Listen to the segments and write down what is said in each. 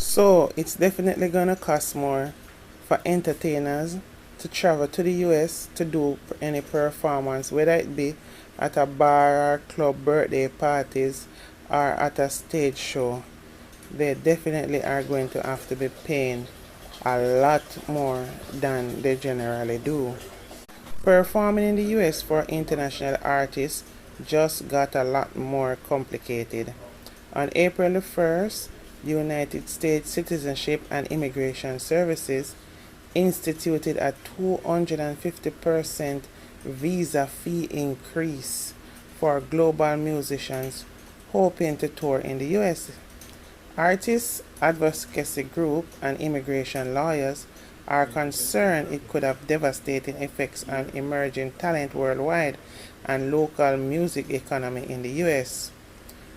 So it's definitely gonna cost more for entertainers to travel to the US to do any performance, whether it be at a bar or club, birthday parties, or at a stage show. They definitely are going to have to be paying a lot more than they generally do. Performing in the US for international artists just got a lot more complicated. On April the 1st, the United States Citizenship and Immigration Services instituted a 250% visa fee increase for global musicians hoping to tour in the US. Artists, advocacy groups, and immigration lawyers are concerned it could have devastating effects on emerging talent worldwide and local music economy in the US.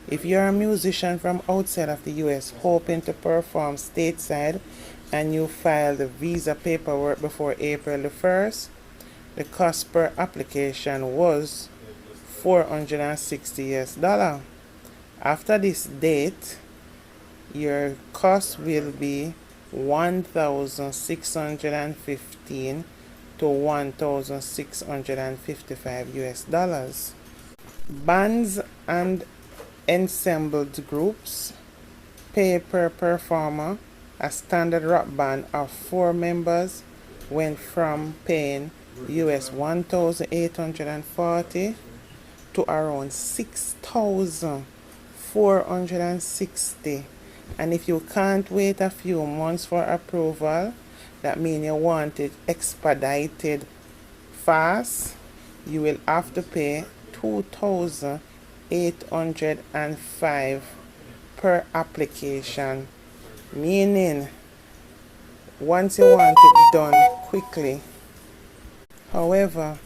If you're a musician from outside of the US hoping to perform stateside and you file the visa paperwork before April the 1st, the cost per application was $460. After this date, your cost will be 1,615 to 1,655 US dollars. Bands and ensembled groups pay per performer. A standard rock band of 4 members went from paying US 1,840 to around 6,460. And if you can't wait a few months for approval, that means you want it expedited fast, you will have to pay $2,805 per application. Meaning, once you want it done quickly. However,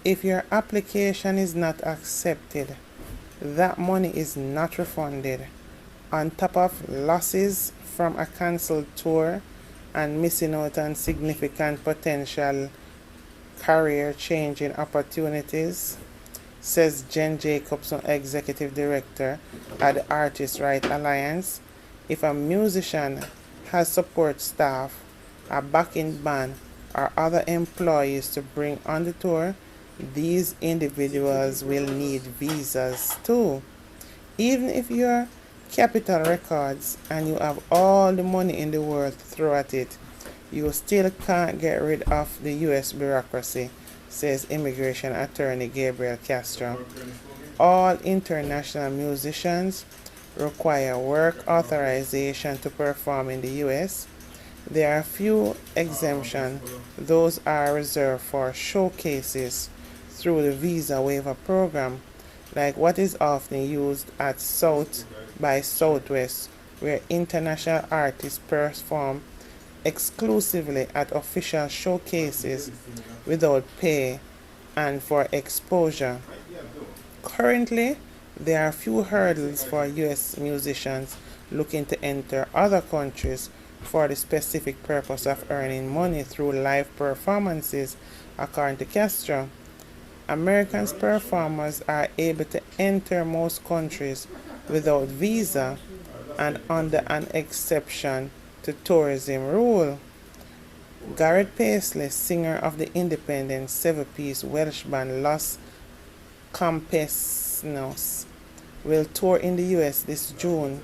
if your application is not accepted, that money is not refunded. On top of losses from a cancelled tour and missing out on significant potential career changing opportunities, says Jen Jacobson, Executive Director at the Artist Right Alliance. If a musician has support staff, a backing band, or other employees to bring on the tour, these individuals will need visas too. Even if you're Capital Records and you have all the money in the world to throw at it, you still can't get rid of the US bureaucracy, says immigration attorney Gabriel Castro. All international musicians require work authorization to perform in the US. There are few exemptions. Those are reserved for showcases through the visa waiver program, like what is often used at South by Southwest, where international artists perform exclusively at official showcases without pay and for exposure. Currently, there are few hurdles for US musicians looking to enter other countries for the specific purpose of earning money through live performances, according to Castro. American performers are able to enter most countries without visa and under an exception to tourism rule. Garrett Paisley, singer of the independent 7-piece Welsh band Los Campesinos, will tour in the US this June.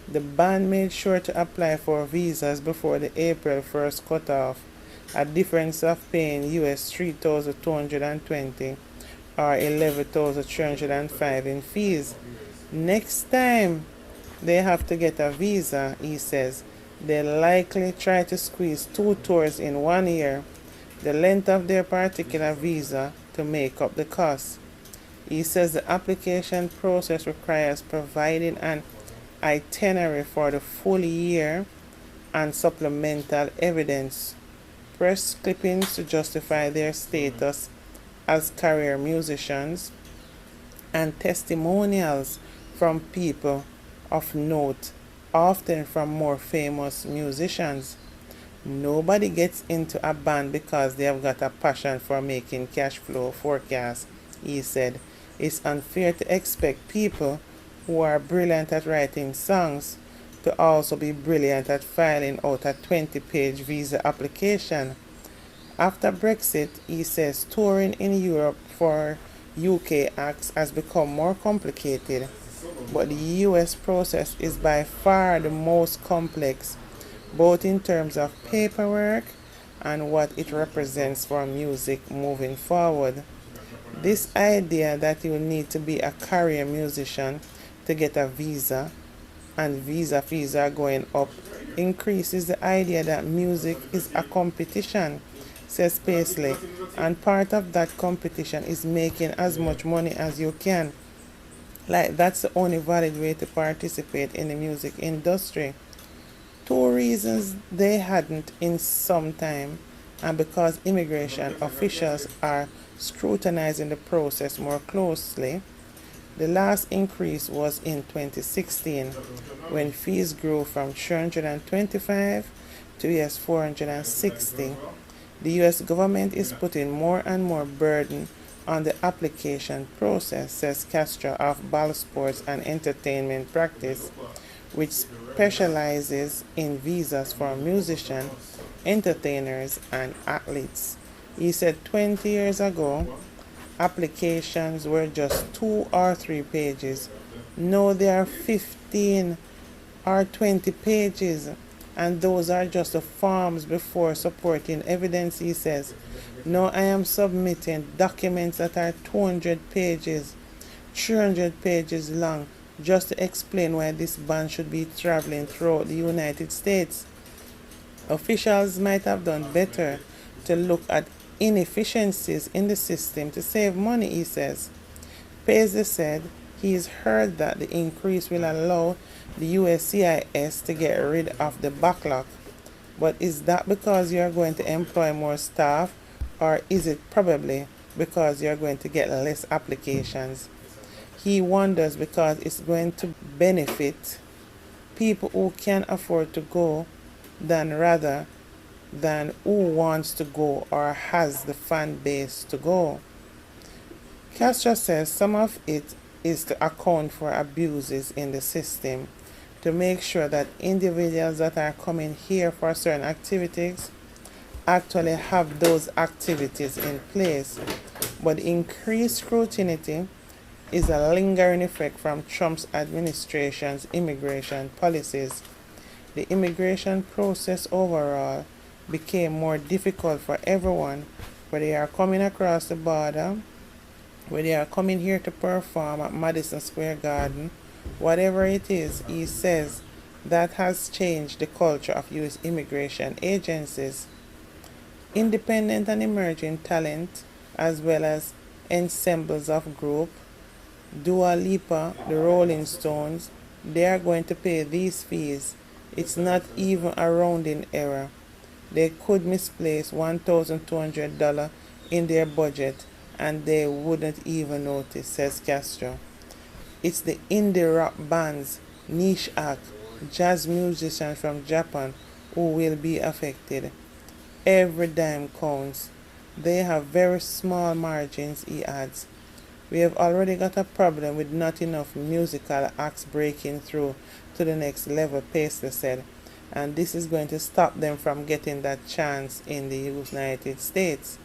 The band made sure to apply for visas before the April 1st cutoff, a difference of paying US $3,220 or $11,305 in fees. Next time they have to get a visa, he says, they'll likely try to squeeze 2 tours in 1 year, the length of their particular visa, to make up the cost. He says the application process requires providing an itinerary for the full year and supplemental evidence, press clippings to justify their status as career musicians, and testimonials from people of note, often from more famous musicians. Nobody gets into a band because they have got a passion for making cash flow forecasts, he said. It's unfair to expect people who are brilliant at writing songs to also be brilliant at filing out a 20-page visa application. After Brexit, he says touring in Europe for UK acts has become more complicated, but the US process is by far the most complex, both in terms of paperwork and what it represents for music moving forward. This idea that you need to be a career musician to get a visa and visa fees are going up increases the idea that music is a competition, says Paisley, and part of that competition is making as much money as you can. Like that's the only valid way to participate in the music industry. Two reasons they hadn't in some time, and because immigration officials are scrutinizing the process more closely. The last increase was in 2016 when fees grew from $325 to US $460. The US government is putting more and more burden on the application process, says Castro of Ball Sports and Entertainment Practice, which specializes in visas for musicians, entertainers, and athletes. He said 20 years ago, applications were just 2 or 3 pages. Now they are 15 or 20 pages, and those are just the forms before supporting evidence, he says. Now I am submitting documents that are 200 pages, 300 pages long, just to explain why this ban should be traveling throughout the United States. Officials might have done better to look at inefficiencies in the system to save money, he says. Paisley said he's heard that the increase will allow the USCIS to get rid of the backlock. But is that because you're going to employ more staff, or is it probably because you're going to get less applications? He wonders because it's going to benefit people who can afford to go rather than who wants to go or has the fan base to go. Castro says some of it is to account for abuses in the system, to make sure that individuals that are coming here for certain activities actually have those activities in place. But increased scrutiny is a lingering effect from Trump's administration's immigration policies. The immigration process overall became more difficult for everyone, whether they are coming across the border, whether they are coming here to perform at Madison Square Garden, whatever it is, he says that has changed the culture of U.S. immigration agencies. Independent and emerging talent, as well as ensembles of group, Dua Lipa, the Rolling Stones, they are going to pay these fees. It's not even a rounding error. They could misplace $1,200 in their budget and they wouldn't even notice, says Castro. It's the indie rock bands, niche act, jazz musicians from Japan who will be affected. Every dime counts. They have very small margins, he adds. We have already got a problem with not enough musical acts breaking through to the next level, Paisley said, and this is going to stop them from getting that chance in the United States.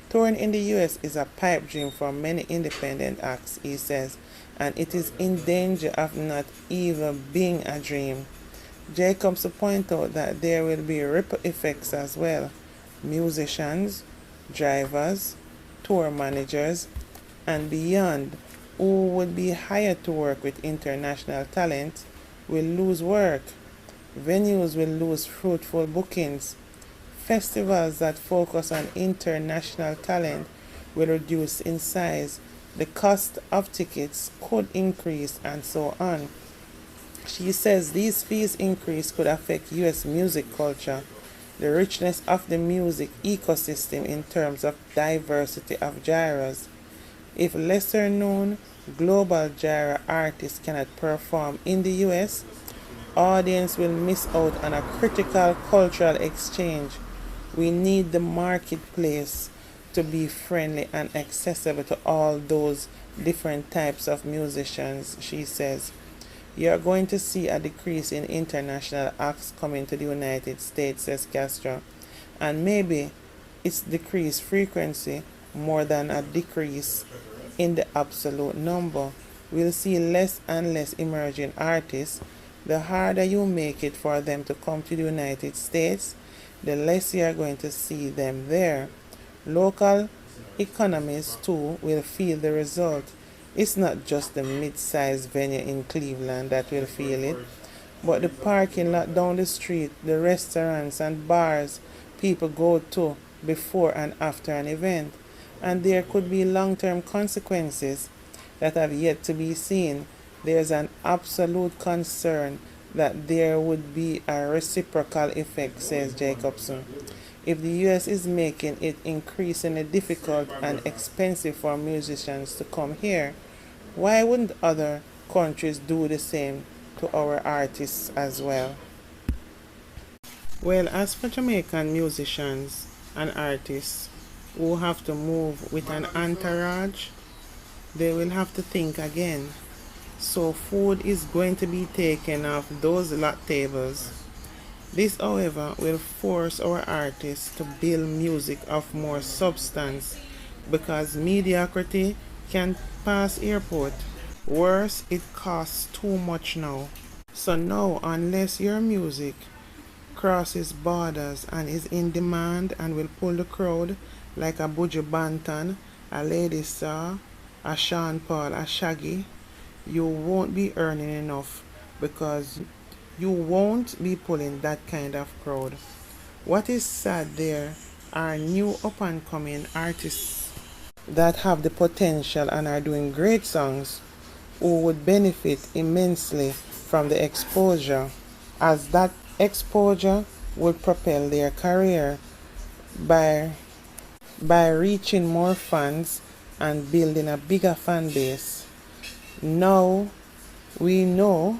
Touring in the US is a pipe dream for many independent acts, he says, and it is in danger of not even being a dream. Jacobs points out that there will be ripple effects as well. Musicians, drivers, tour managers, and beyond, who would be hired to work with international talent, will lose work. Venues will lose fruitful bookings. Festivals that focus on international talent will reduce in size. The cost of tickets could increase, and so on. She says these fees increase could affect U.S. music culture, the richness of the music ecosystem in terms of diversity of genres. If lesser known global genre artists cannot perform in the US, audience will miss out on a critical cultural exchange. We need the marketplace to be friendly and accessible to all those different types of musicians, she says. you're going to see a decrease in international acts coming to the United States, says Castro, and maybe it's decreased frequency more than a decrease in the absolute number. We'll see less and less emerging artists. The harder you make it for them to come to the United States, the less you are going to see them there. Local economies too will feel the result. It's not just the mid-sized venue in Cleveland that will feel it, but the parking lot down the street, the restaurants and bars people go to before and after an event. And there could be long-term consequences that have yet to be seen. There's an absolute concern that there would be a reciprocal effect, says Jacobson. If the US is making it increasingly difficult and expensive for musicians to come here, why wouldn't other countries do the same to our artists as well? Well, as for Jamaican musicians and artists who have to move with an entourage, they will have to think again. So food is going to be taken off those lot tables. This, however, will force our artists to build music of more substance because mediocrity can pass airport. Worse, it costs too much now. So now, unless your music crosses borders and is in demand and will pull the crowd like a Buju Banton, a Lady Saw, a Sean Paul, a Shaggy, you won't be earning enough because you won't be pulling that kind of crowd. What is sad there are new up-and-coming artists that have the potential and are doing great songs who would benefit immensely from the exposure, as that exposure would propel their career by reaching more fans and building a bigger fan base. Now we know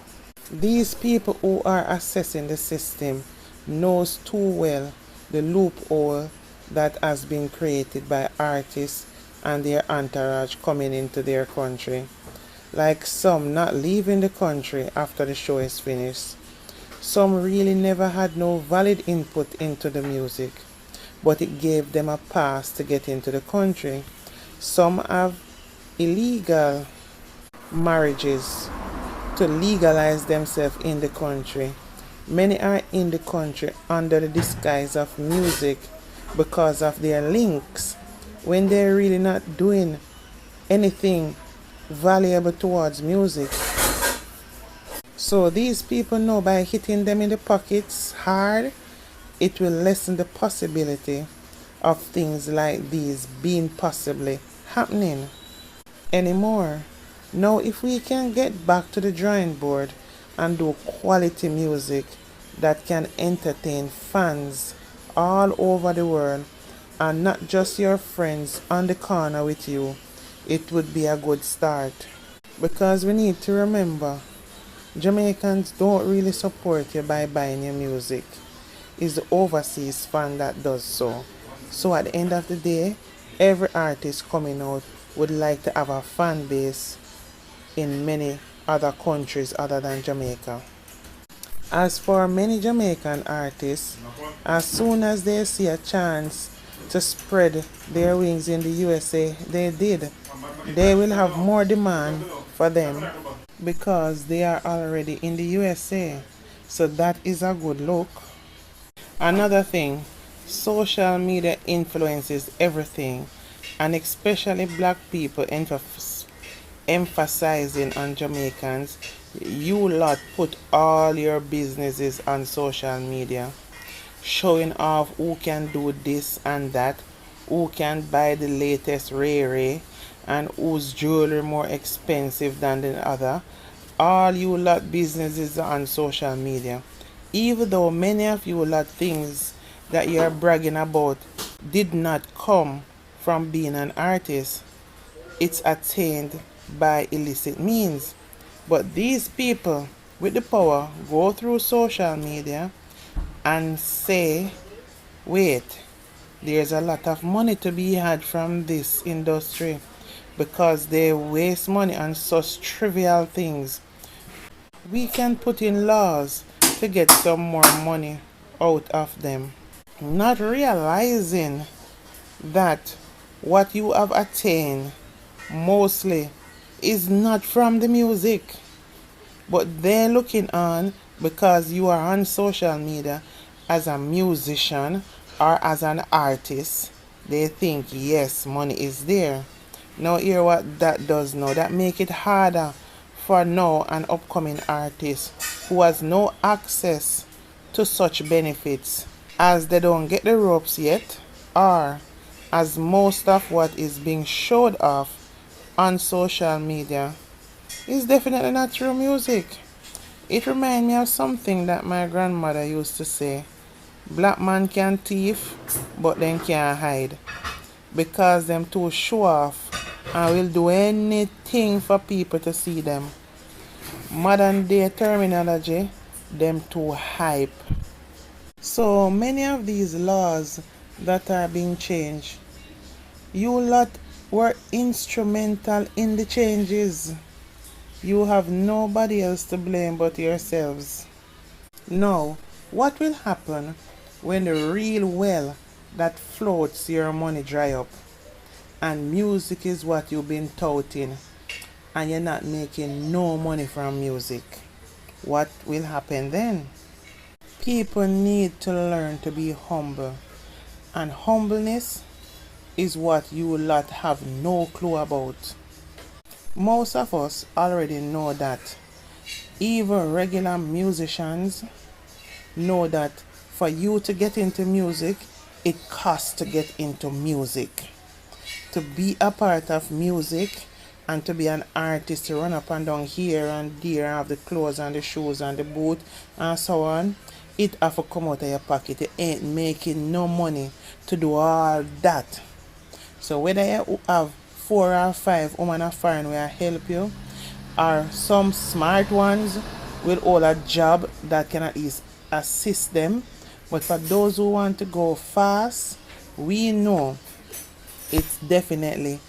these people who are assessing the system knows too well the loophole that has been created by artists and their entourage coming into their country, like some not leaving the country after the show is finished. Some really never had no valid input into the music, but it gave them a pass to get into the country. Some have illegal marriages to legalize themselves in the country. Many are in the country under the disguise of music because of their links when they're really not doing anything valuable towards music. So these people know by hitting them in the pockets hard, it will lessen the possibility of things like these being possibly happening anymore. Now, if we can get back to the drawing board and do quality music that can entertain fans all over the world and not just your friends on the corner with you, it would be a good start. Because we need to remember, Jamaicans don't really support you by buying your music. It's the overseas fan that does so. So at the end of the day, every artist coming out would like to have a fan base in many other countries other than Jamaica. As for many Jamaican artists, as soon as they see a chance to spread their wings in the USA, they did. They will have more demand for them because they are already in the USA. So that is a good look. Another thing, social media influences everything, and especially black people emphasizing on Jamaicans. You lot put all your businesses on social media, showing off who can do this and that, who can buy the latest Ray and whose jewelry more expensive than the other. All you lot businesses on social media. Even though many of you lot things that you are bragging about did not come from being an artist, it's attained by illicit means. But these people with the power go through social media and say, wait, there's a lot of money to be had from this industry, because they waste money on such trivial things. we can put in laws to get some more money out of them, not realizing that what you have attained mostly is not from the music, but they're looking on because you are on social media as a musician or as an artist. They think yes, money is there. Now hear what that does now. That make it harder for now an upcoming artist who has no access to such benefits, as they don't get the ropes yet, or as most of what is being showed off on social media is definitely not true music. It reminds me of something that my grandmother used to say. Black man can thief, but them can't hide. Because them too show off and will do anything for people to see them. Modern day terminology, them too hype. So many of these laws that are being changed, you lot were instrumental in the changes. You have nobody else to blame but yourselves. Now, what will happen when the real well that floats your money dry up and music is what you've been touting and you're not making no money from music? What will happen then? People need to learn to be humble, and humbleness is what you lot have no clue about. Most of us already know that. Even regular musicians know that for you to get into music, it costs to get into music. To be a part of music and to be an artist, to run up and down here and there and have the clothes and the shoes and the boot and so on, it have to come out of your pocket. You ain't making no money to do all that. So whether you have 4 or 5 women of foreign will help you, or some smart ones will hold a job that can at least assist them. But for those who want to go fast, we know it's definitely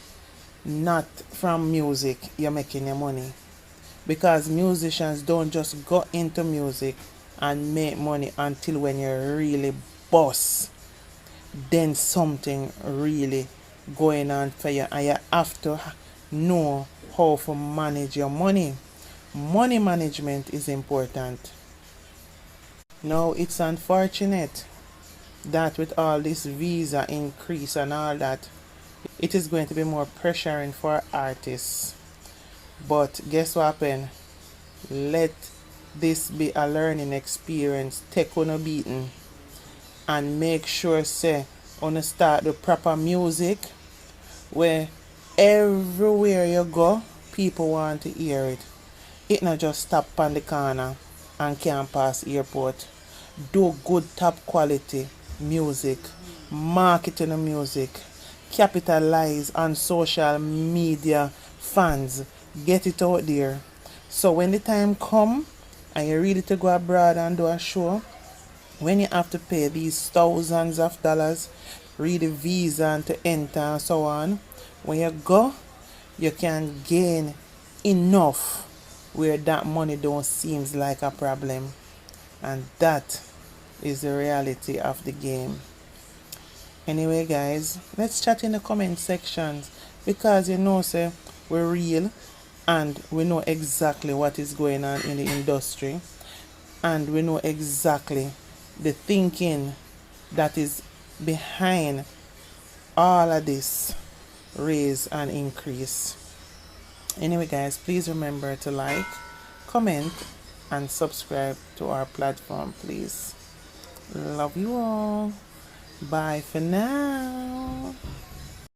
not from music you're making your money. Because musicians don't just go into music and make money until when you're really boss. Then something really going on for you, and you have to know how to manage your money. Money management is important. Now it's unfortunate that with all this visa increase and all that, it is going to be more pressuring for artists. But guess what happened? Let this be a learning experience. Take on a beating and make sure say on start the proper music where everywhere you go people want to hear it. It not just stop on the corner and can't pass airport. Do good top quality music, marketing the music, capitalize on social media fans, get it out there. So when the time come and you're ready to go abroad and do a show, when you have to pay these thousands of dollars, read the visa and to enter and so on, when you go, you can gain enough where that money don't seems like a problem. And that is the reality of the game. Anyway guys, let's chat in the comment sections, because you know say we're real and we know exactly what is going on in the industry, and we know exactly the thinking that is behind all of this raise and increase. Anyway guys, please remember to like, comment and subscribe to our platform, please. Love you all. Bye for now.